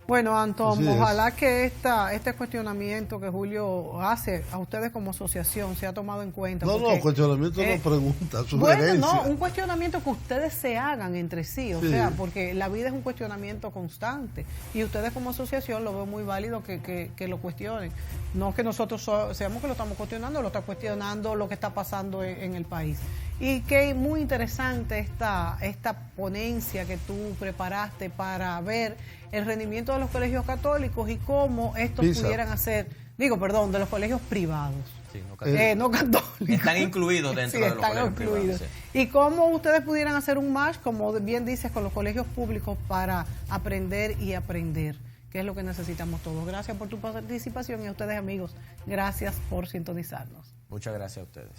Bueno, Antón, ojalá que este cuestionamiento que Julio hace a ustedes como asociación sea tomado en cuenta. No, cuestionamiento no pregunta, sugerencia. Bueno, no, un cuestionamiento que ustedes se hagan entre sí, o sea, porque la vida es un cuestionamiento constante y ustedes como asociación lo veo muy válido que lo cuestionen. No que nosotros seamos que lo estamos cuestionando, lo está cuestionando lo que está pasando en el país. Y que muy interesante esta ponencia que tú preparaste para ver el rendimiento de los colegios católicos y cómo estos pudieran hacer, de los colegios privados. Sí, no católicos. Están incluidos dentro de los colegios privados. Y cómo ustedes pudieran hacer un match, como bien dices, con los colegios públicos para aprender y aprender, que es lo que necesitamos todos. Gracias por tu participación y a ustedes, amigos, gracias por sintonizarnos. Muchas gracias a ustedes.